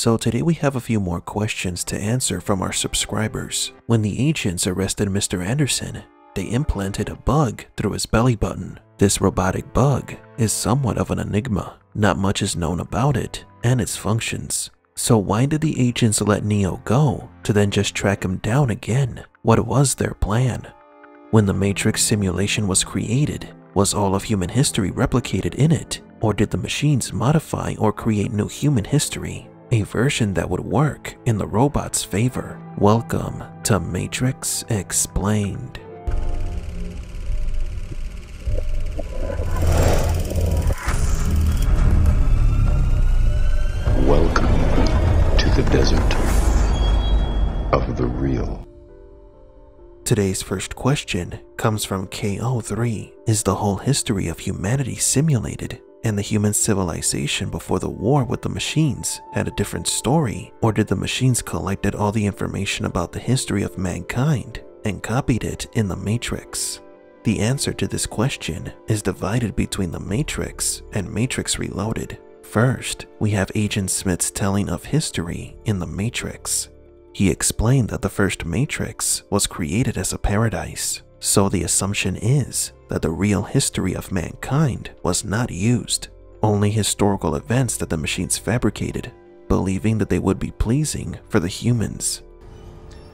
So today we have a few more questions to answer from our subscribers. When the agents arrested Mr. Anderson, they implanted a bug through his belly button. This robotic bug is somewhat of an enigma. Not much is known about it and its functions. So why did the agents let Neo go to then just track him down again? What was their plan? When the Matrix simulation was created, was all of human history replicated in it? Or did the machines modify or create new human history? A version that would work in the robot's favor. Welcome to Matrix Explained. Welcome to the desert of the real. Today's first question comes from KO3. Is the whole history of humanity simulated, and the human civilization before the war with the machines had a different story? Or did the machines collected all the information about the history of mankind and copied it in the Matrix? The answer to this question is divided between the Matrix and Matrix Reloaded. First, we have Agent Smith's telling of history in the Matrix. He explained that the first Matrix was created as a paradise, so the assumption is that the real history of mankind was not used, only historical events that the machines fabricated, believing that they would be pleasing for the humans.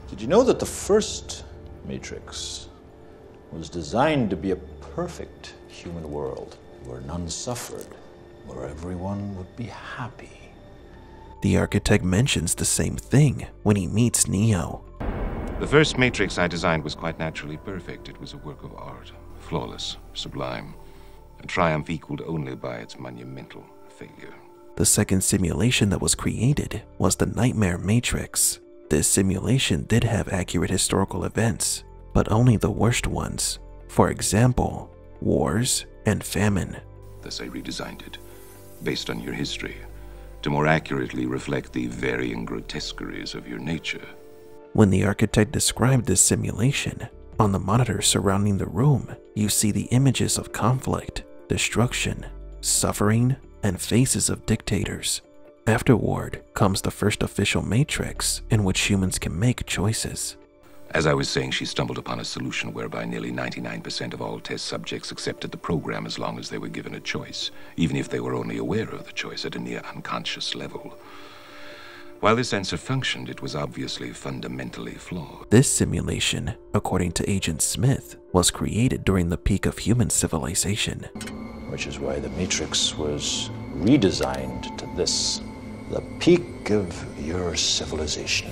Did you know that the first Matrix was designed to be a perfect human world where none suffered, where everyone would be happy? The architect mentions the same thing when he meets Neo. The first Matrix I designed was quite naturally perfect. It was a work of art, flawless, sublime, a triumph equaled only by its monumental failure. The second simulation that was created was the Nightmare Matrix. This simulation did have accurate historical events, but only the worst ones. For example, wars and famine. Thus I redesigned it, based on your history, to more accurately reflect the varying grotesqueries of your nature. When the architect described this simulation, on the monitor surrounding the room, you see the images of conflict, destruction, suffering, and faces of dictators. Afterward comes the first official Matrix in which humans can make choices. As I was saying, she stumbled upon a solution whereby nearly 99% of all test subjects accepted the program as long as they were given a choice, even if they were only aware of the choice at a near unconscious level. While this answer functioned, it was obviously fundamentally flawed. This simulation, according to Agent Smith, was created during the peak of human civilization. Which is why the Matrix was redesigned to this, the peak of your civilization.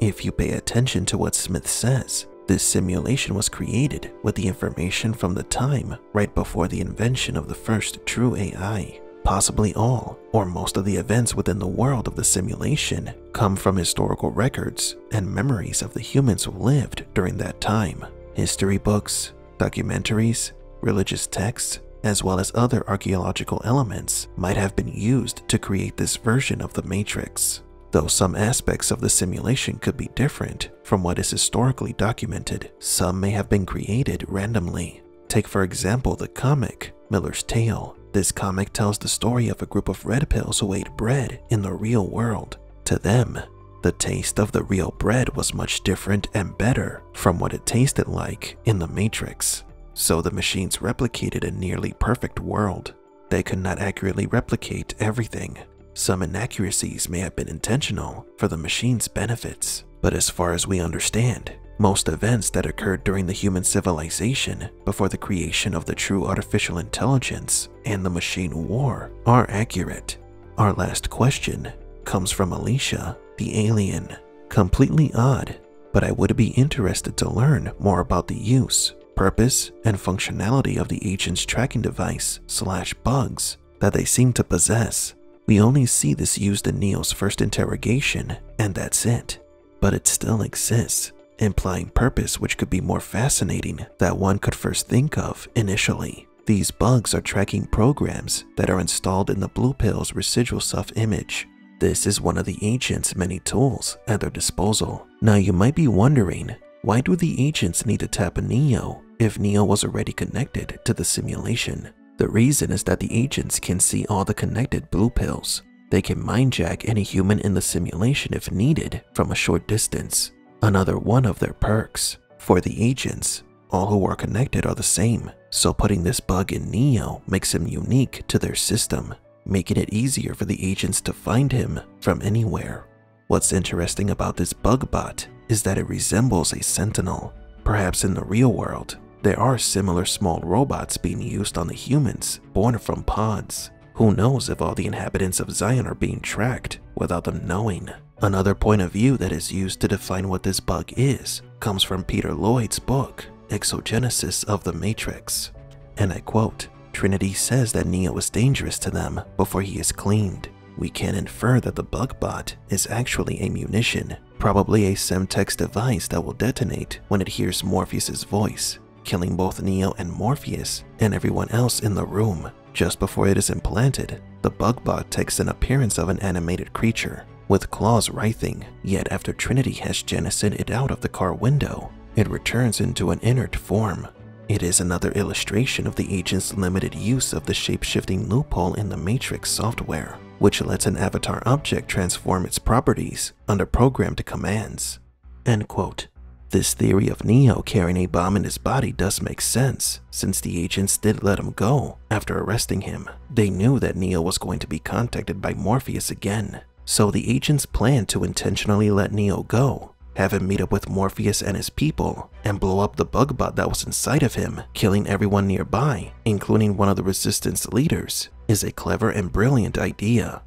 If you pay attention to what Smith says, this simulation was created with the information from the time right before the invention of the first true AI. Possibly all or most of the events within the world of the simulation come from historical records and memories of the humans who lived during that time. History books, documentaries, religious texts, as well as other archaeological elements might have been used to create this version of the Matrix. Though some aspects of the simulation could be different from what is historically documented, some may have been created randomly. Take for example the comic Miller's Tale. This comic tells the story of a group of red pills who ate bread in the real world. To them, the taste of the real bread was much different and better from what it tasted like in the Matrix. So the machines replicated a nearly perfect world. They could not accurately replicate everything. Some inaccuracies may have been intentional for the machine's benefits, but as far as we understand, most events that occurred during the human civilization before the creation of the true artificial intelligence and the machine war are accurate. Our last question comes from Alicia, the alien. Completely odd, but I would be interested to learn more about the use, purpose, and functionality of the agent's tracking device / bugs that they seem to possess. We only see this used in Neo's first interrogation, and that's it. But it still exists, implying purpose which could be more fascinating than one could first think of initially. These bugs are tracking programs that are installed in the Blue Pill's residual self-image. This is one of the agent's many tools at their disposal. Now you might be wondering, why do the agents need to tap Neo if Neo was already connected to the simulation? The reason is that the agents can see all the connected Blue Pills. They can mindjack any human in the simulation if needed from a short distance. Another one of their perks. For the agents, all who are connected are the same, so putting this bug in Neo makes him unique to their system, making it easier for the agents to find him from anywhere. What's interesting about this Bugbot is that it resembles a sentinel. Perhaps in the real world, there are similar small robots being used on the humans born from pods. Who knows if all the inhabitants of Zion are being tracked without them knowing? Another point of view that is used to define what this bug is comes from Peter Lloyd's book, Exogenesis of the Matrix. And I quote, "Trinity says that Neo is dangerous to them before he is cleaned. We can infer that the Bugbot is actually a munition, probably a Semtex device that will detonate when it hears Morpheus's voice, killing both Neo and Morpheus and everyone else in the room. Just before it is implanted, the Bugbot takes an appearance of an animated creature, with claws writhing, yet after Trinity has jettisoned it out of the car window, it returns into an inert form. It is another illustration of the agent's limited use of the shape-shifting loophole in the Matrix software, which lets an avatar object transform its properties under programmed commands." End quote. This theory of Neo carrying a bomb in his body does make sense, since the agents did let him go after arresting him. They knew that Neo was going to be contacted by Morpheus again, so the agents planned to intentionally let Neo go, have him meet up with Morpheus and his people, and blow up the Bugbot that was inside of him, killing everyone nearby, including one of the Resistance leaders, is a clever and brilliant idea.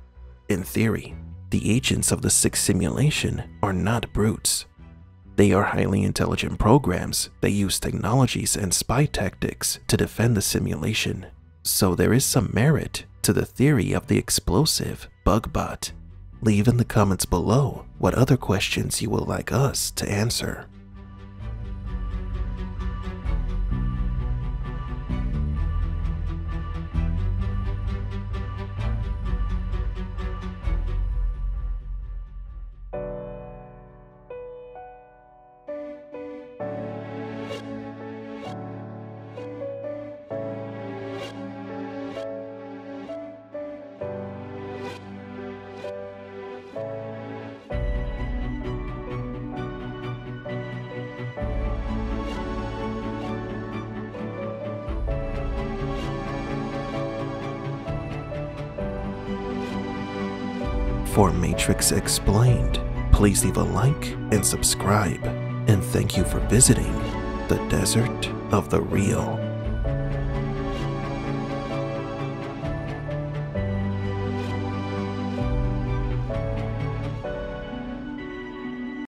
In theory, the agents of the sixth simulation are not brutes. They are highly intelligent programs that use technologies and spy tactics to defend the simulation. So there is some merit to the theory of the explosive Bugbot. Leave in the comments below what other questions you would like us to answer. For Matrix Explained, please leave a like and subscribe. And thank you for visiting the Desert of the Real.